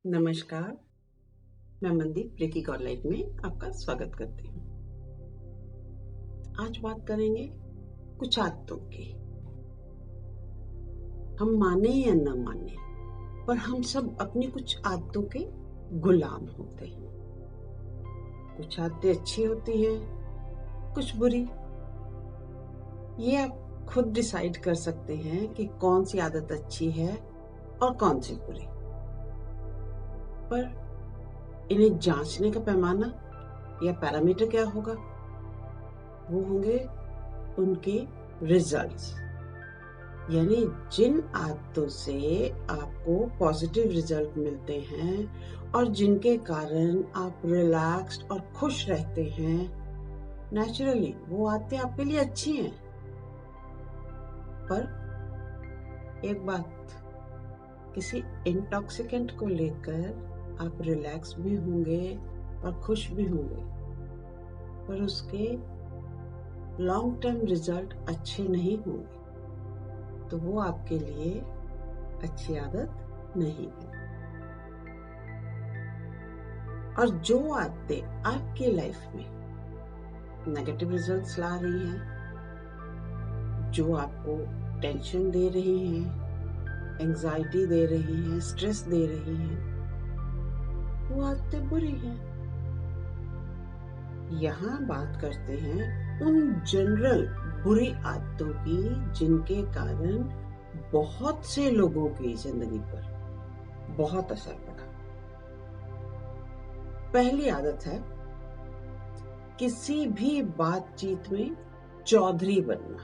नमस्कार, मैं Mandeep recce God life में आपका स्वागत करती हूँ। आज बात करेंगे कुछ आदतों की। हम माने या न माने, पर हम सब अपनी कुछ आदतों के गुलाम होते हैं। कुछ आदतें अच्छी होती हैं, कुछ बुरी। ये आप खुद डिसाइड कर सकते हैं कि कौन सी आदत अच्छी है और कौन सी बुरी। पर इन्हें जांचने का पैमाना या पैरामीटर क्या होगा? वो होंगे उनके रिजल्ट्स, यानी जिन आदतों से आपको पॉजिटिव रिजल्ट मिलते हैं और जिनके कारण आप रिलैक्स्ड और खुश रहते हैं, नेचुरली वो आदतें आपके लिए अच्छी हैं। पर एक बात, किसी इंटॉक्सिकेंट को लेकर आप रिलैक्स भी होंगे और खुश भी होंगे, पर उसके लॉन्ग टर्म रिजल्ट अच्छे नहीं होंगे, तो वो आपके लिए अच्छी आदत नहीं है। और जो आदतें आपकी लाइफ में नेगेटिव रिजल्ट्स ला रही हैं, जो आपको टेंशन दे रही हैं, एंजाइटी दे रही हैं, स्ट्रेस दे रही हैं, वो आदतें बुरी हैं। यहाँ बात करते हैं उन जनरल बुरी आदतों की जिनके कारण बहुत से लोगों की जिंदगी पर बहुत असर पड़ा। पहली आदत है किसी भी बातचीत में चौधरी बनना।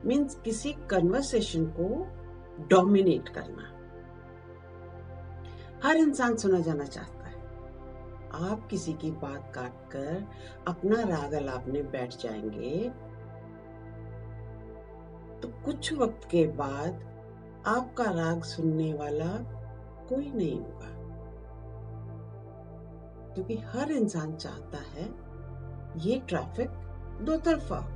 मीन्स किसी कन्वर्सेशन को डोमिनेट करना। हर इंसान सुना जाना चाहता है। आप किसी की बात काटकर अपना राग अलापने बैठ जाएंगे तो कुछ वक्त के बाद आपका राग सुनने वाला कोई नहीं होगा, क्योंकि हर इंसान चाहता है ये ट्रैफिक दो तरफा हो।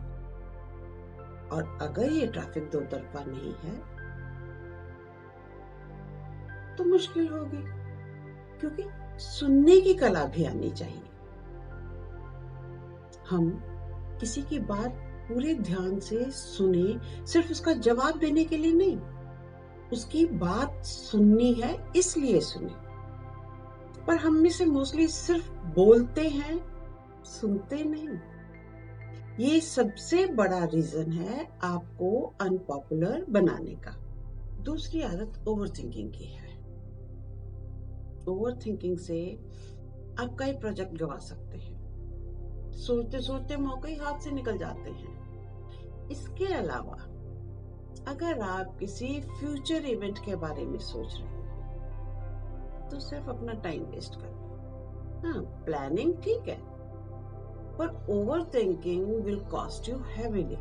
और अगर ये ट्रैफिक दो तरफा नहीं है तो मुश्किल होगी, क्योंकि सुनने की कला भी आनी चाहिए। हम किसी की बात पूरे ध्यान से सुने, सिर्फ उसका जवाब देने के लिए नहीं, उसकी बात सुननी है इसलिए सुने। पर हम में से मोस्टली सिर्फ बोलते हैं, सुनते नहीं। ये सबसे बड़ा रीजन है आपको अनपॉपुलर बनाने का। दूसरी आदत ओवर थिंकिंग की है। ओवर थिंकिंग से आप कई प्रोजेक्ट गंवा सकते हैं। सोचते सोचते मौके हाथ से निकल जाते हैं। इसके अलावा अगर आप किसी फ्यूचर इवेंट के बारे में सोच रहे हैं तो सिर्फ अपना टाइम वेस्ट कर रहे हैं। हाँ, प्लानिंग ठीक है, पर over thinking will cost you heavily.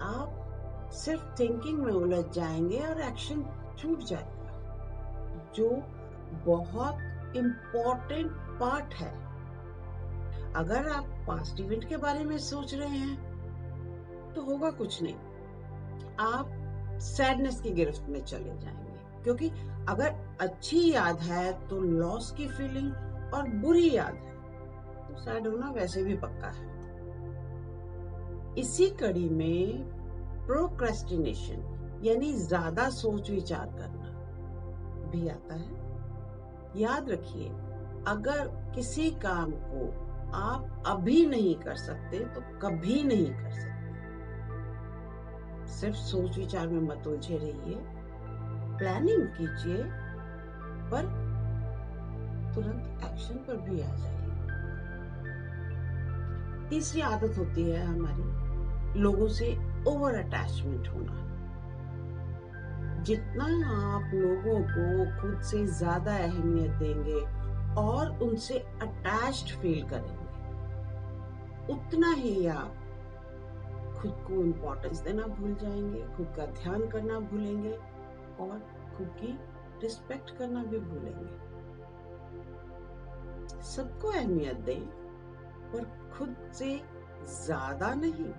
आप सिर्फ थिंकिंग में उलझ जाएंगे और एक्शन छूट जाएगा, जो बहुत इंपॉर्टेंट पार्ट है। अगर आप पास्ट इवेंट के बारे में सोच रहे हैं तो होगा कुछ नहीं, आप सैडनेस की गिरफ्त में चले जाएंगे, क्योंकि अगर अच्छी याद है तो लॉस की फीलिंग, और बुरी याद है तो सैड होना वैसे भी पक्का है। इसी कड़ी में प्रोक्रेस्टिनेशन, यानी ज्यादा सोच विचार करना भी आता है। याद रखिए, अगर किसी काम को आप अभी नहीं कर सकते तो कभी नहीं कर सकते। सिर्फ सोच विचार में मत उलझे रहिए, प्लानिंग कीजिए, पर तुरंत एक्शन पर भी आ जाइए। तीसरी आदत होती है हमारी लोगों से ओवर अटैचमेंट होना। जितना आप लोगों को खुद से ज्यादा अहमियत देंगे और उनसे अटैच्ड फील करेंगे, उतना ही आप खुद को इम्पोर्टेंस देना भूल जाएंगे, खुद का ध्यान करना भूलेंगे और खुद की रिस्पेक्ट करना भी भूलेंगे। सबको अहमियत दें, पर खुद से ज्यादा नहीं।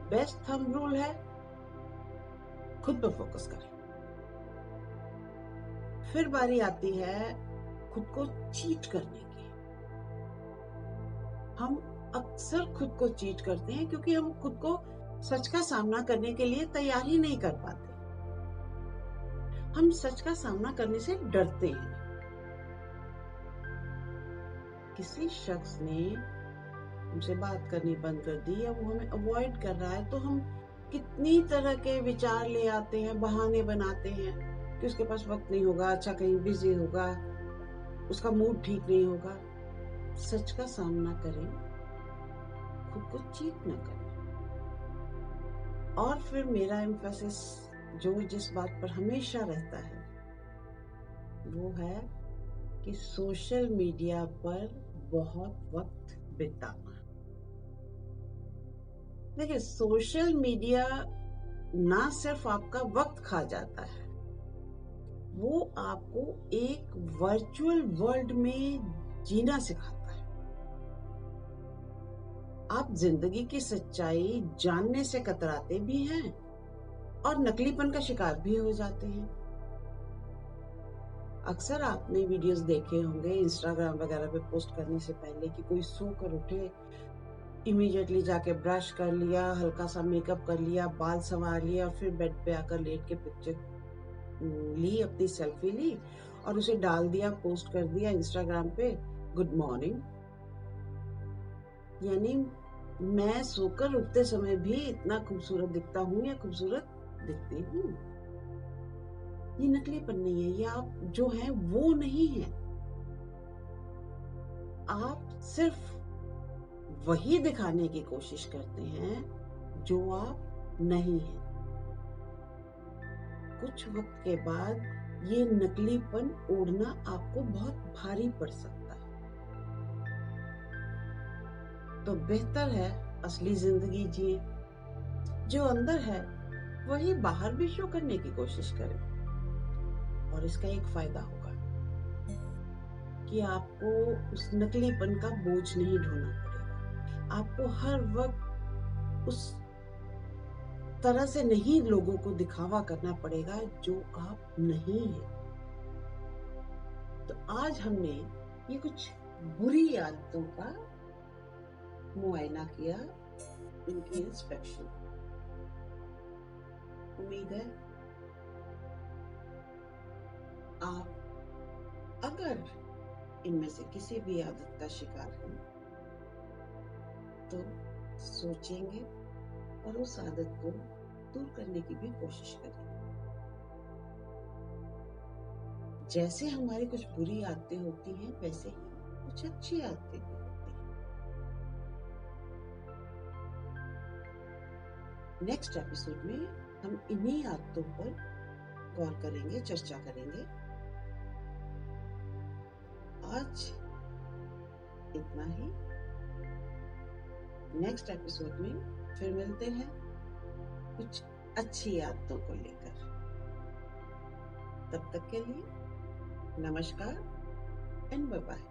बेस्ट थंब रूल है, खुद पर फोकस करें। फिर बारी आती है खुद को चीट करने की। हम अक्सर खुद को चीट करते हैं क्योंकि हम खुद को सच का सामना करने के लिए तैयार ही नहीं कर पाते। हम सच का सामना करने से डरते हैं। किसी शख्स ने हमसे बात करनी बंद कर दी या वो हमें अवॉइड कर रहा है तो हम कितनी तरह के विचार ले आते हैं, बहाने बनाते हैं कि उसके पास वक्त नहीं होगा, अच्छा कहीं बिजी होगा, उसका मूड ठीक नहीं होगा। सच का सामना करें, खुद को चीट ना करें। और फिर मेरा एम्फेसिस जो जिस बात पर हमेशा रहता है वो है कि सोशल मीडिया पर बहुत वक्त बिताना। देखिए, सोशल मीडिया ना सिर्फ आपका वक्त खा जाता है, वो आपको एक वर्चुअल वर्ल्ड में जीना सिखाता है। आप जिंदगी की सच्चाई जानने से कतराते भी हैं और नकलीपन का शिकार भी हो जाते हैं। अक्सर आपने वीडियोस देखे होंगे इंस्टाग्राम वगैरह पे पोस्ट करने से पहले कि कोई सोकर उठे, इमीडिएटली जाके ब्रश कर लिया, हल्का सा मेकअप कर लिया, बाल संवार लिया और फिर बेड पे आकर लेट के पिक्चर ली, अपनी सेल्फी ली और उसे डाल दिया, पोस्ट कर दिया इंस्टाग्राम पे, गुड मॉर्निंग। यानी मैं सोकर उठते समय भी इतना खूबसूरत दिखता हूँ या खूबसूरत दिखती हूँ। ये नकलीपन नहीं है, ये आप जो हैं वो नहीं है। आप सिर्फ वही दिखाने की कोशिश करते हैं जो आप नहीं हैं। कुछ वक्त के बाद ये नकलीपन ओढ़ना आपको बहुत भारी पड़ सकता है। तो बेहतर है असली जिंदगी जिए, जो अंदर है वही बाहर भी शो करने की कोशिश करें। और इसका एक फायदा होगा कि आपको उस नकलीपन का बोझ नहीं ढोना पड़ेगा। आपको हर वक्त उस तरह से नहीं लोगों को दिखावा करना पड़ेगा जो आप नहीं हैं। तो आज हमने ये कुछ बुरी आदतों का मुआयना किया, इनकी इंस्पेक्शन। उम्मीद है आप अगर इनमें से किसी भी आदत का शिकार हैं तो सोचेंगे और उस आदत को दूर करने की भी कोशिश करेंगे। जैसे हमारी कुछ बुरी आदतें होती हैं वैसे ही कुछ अच्छी आदतें भी होती हैं। नेक्स्ट एपिसोड में हम इन्हीं आदतों पर गौर करेंगे, चर्चा करेंगे। आज इतना ही। नेक्स्ट एपिसोड में फिर मिलते हैं कुछ अच्छी आदतों को लेकर। तब तक के लिए नमस्कार एंड बाय बाय।